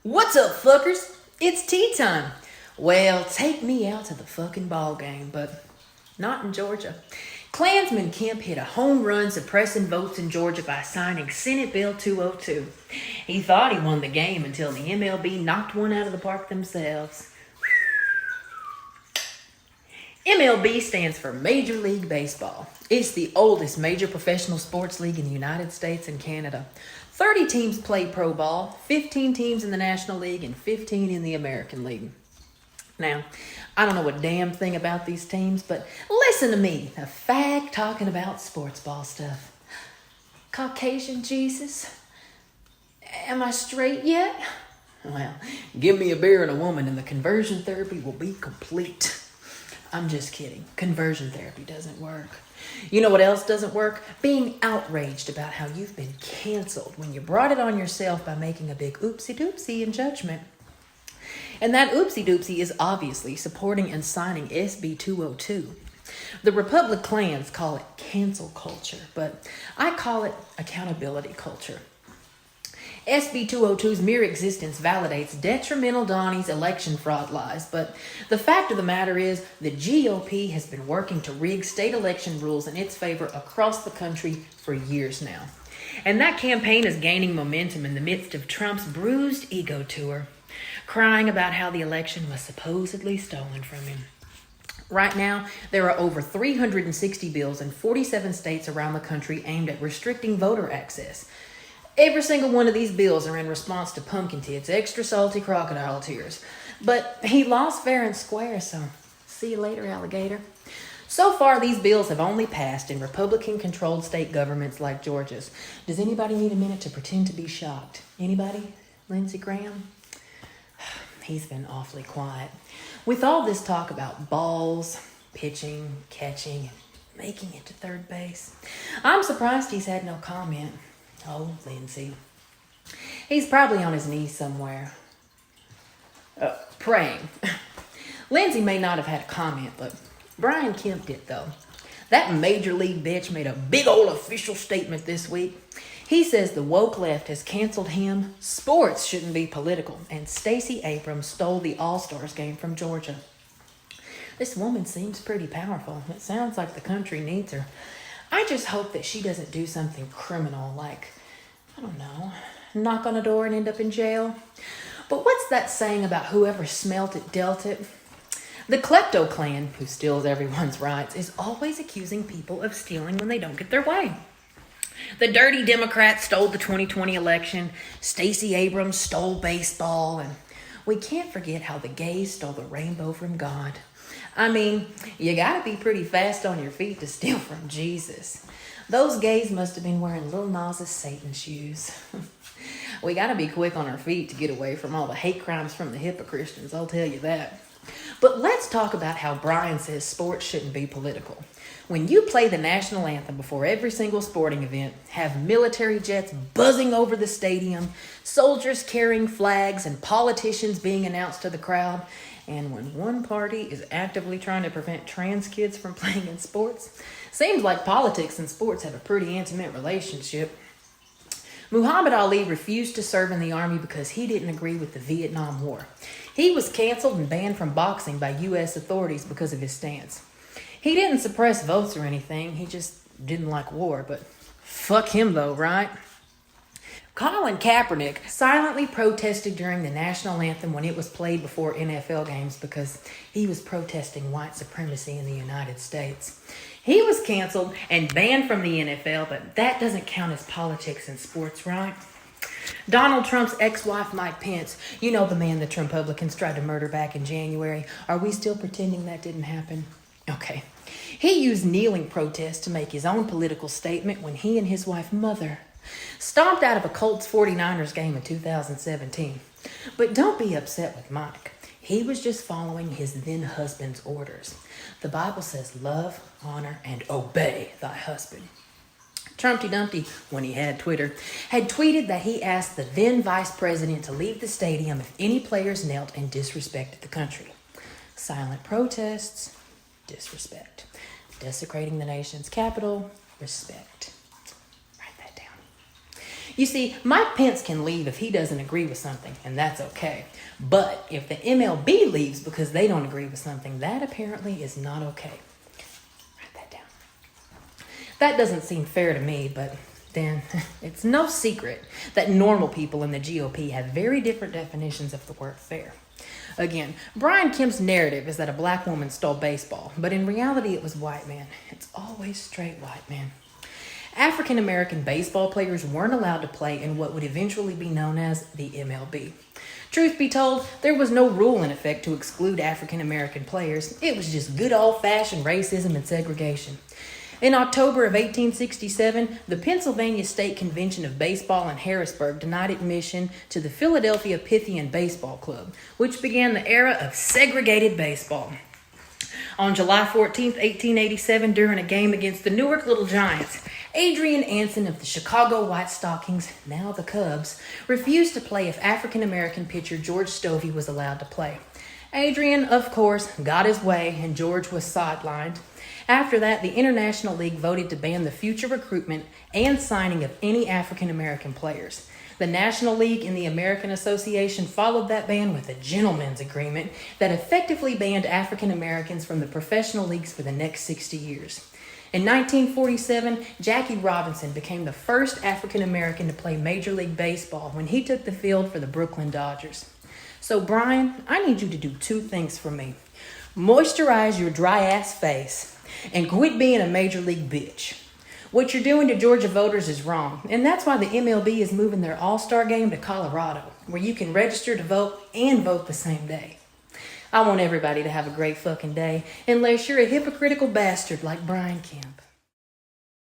What's up, fuckers? It's tea time. Well, take me out to the fucking ball game, but not in Georgia. Klansman Kemp hit a home run suppressing votes in Georgia by signing Senate Bill 202. He thought he won the game until the MLB knocked one out of the park themselves. MLB stands for Major League Baseball. It's the oldest major professional sports league in the United States and Canada. 30 teams play pro ball, 15 teams in the National League, and 15 in the American League. Now, I don't know a damn thing about these teams, but listen to me, a fag talking about sports ball stuff. Caucasian Jesus? Am I straight yet? Well, give me a beer and a woman and the conversion therapy will be complete. I'm just kidding. Conversion therapy doesn't work. You know what else doesn't work? Being outraged about how you've been canceled when you brought it on yourself by making a big oopsie-doopsie in judgment. And that oopsie-doopsie is obviously supporting and signing SB 202. The Republic clans call it cancel culture, but I call it accountability culture. SB 202's mere existence validates detrimental Donnie's election fraud lies, but the fact of the matter is the GOP has been working to rig state election rules in its favor across the country for years now. And that campaign is gaining momentum in the midst of Trump's bruised ego tour, crying about how the election was supposedly stolen from him. Right now, there are over 360 bills in 47 states around the country aimed at restricting voter access. Every single one of these bills are in response to Pumpkin Tit's extra salty crocodile tears. But he lost fair and square, so see you later, alligator. So far, these bills have only passed in Republican-controlled state governments like Georgia's. Does anybody need a minute to pretend to be shocked? Anybody? Lindsey Graham? He's been awfully quiet. With all this talk about balls, pitching, catching, and making it to third base, I'm surprised he's had no comment. Oh, Lindsey. He's probably on his knees somewhere. Praying. Lindsey may not have had a comment, but Brian Kemp did, though. That major league bitch made a big old official statement this week. He says the woke left has canceled him, sports shouldn't be political, and Stacey Abrams stole the All-Stars game from Georgia. This woman seems pretty powerful. It sounds like the country needs her. I just hope that she doesn't do something criminal like, I don't know, knock on a door and end up in jail. But what's that saying about whoever smelt it dealt it? The klepto clan, who steals everyone's rights, is always accusing people of stealing when they don't get their way. The dirty Democrats stole the 2020 election, Stacey Abrams stole baseball, and we can't forget how the gays stole the rainbow from God. I mean, you gotta be pretty fast on your feet to steal from Jesus. Those gays must have been wearing Lil Nas' Satan shoes. We gotta be quick on our feet to get away from all the hate crimes from the Christians, I'll tell you that. But let's talk about how Brian says sports shouldn't be political. When you play the national anthem before every single sporting event, have military jets buzzing over the stadium, soldiers carrying flags, and politicians being announced to the crowd, and when one party is actively trying to prevent trans kids from playing in sports, seems like politics and sports have a pretty intimate relationship. Muhammad Ali refused to serve in the army because he didn't agree with the Vietnam War. He was canceled and banned from boxing by U.S. authorities because of his stance. He didn't suppress votes or anything, he just didn't like war, but fuck him though, right? Colin Kaepernick silently protested during the national anthem when it was played before NFL games because he was protesting white supremacy in the United States. He was canceled and banned from the NFL, but that doesn't count as politics in sports, right? Donald Trump's ex-wife, Mike Pence, you know the man the Trumppublicans tried to murder back in January. Are we still pretending that didn't happen? Okay. He used kneeling protest to make his own political statement when he and his wife, Mother, stomped out of a Colts 49ers game in 2017. But don't be upset with Mike. He was just following his then husband's orders. The Bible says, love, honor, and obey thy husband. Trumpty Dumpty, when he had Twitter, had tweeted that he asked the then vice president to leave the stadium if any players knelt and disrespected the country. Silent protests, disrespect. Desecrating the nation's capital, respect. Write that down. You see, Mike Pence can leave if he doesn't agree with something, and that's okay. But if the MLB leaves because they don't agree with something, that apparently is not okay. Write that down. That doesn't seem fair to me, but then it's no secret that normal people in the GOP have very different definitions of the word fair. Again, Brian Kemp's narrative is that a black woman stole baseball, but in reality it was white man. It's always straight white man. African American baseball players weren't allowed to play in what would eventually be known as the MLB. Truth be told, there was no rule in effect to exclude African American players. It was just good old-fashioned racism and segregation. In October of 1867, the Pennsylvania State Convention of Baseball in Harrisburg denied admission to the Philadelphia Pythian Baseball Club, which began the era of segregated baseball. On July 14, 1887, during a game against the Newark Little Giants, Adrian Anson of the Chicago White Stockings, now the Cubs, refused to play if African-American pitcher George Stovey was allowed to play. Adrian, of course, got his way, and George was sidelined. After that, the International League voted to ban the future recruitment and signing of any African-American players. The National League and the American Association followed that ban with a gentleman's agreement that effectively banned African Americans from the professional leagues for the next 60 years. In 1947, Jackie Robinson became the first African American to play Major League Baseball when he took the field for the Brooklyn Dodgers. So, Brian, I need you to do two things for me. Moisturize your dry-ass face and quit being a major league bitch. What you're doing to Georgia voters is wrong, and that's why the MLB is moving their All-Star game to Colorado, where you can register to vote and vote the same day. I want everybody to have a great fucking day, unless you're a hypocritical bastard like Brian Kemp.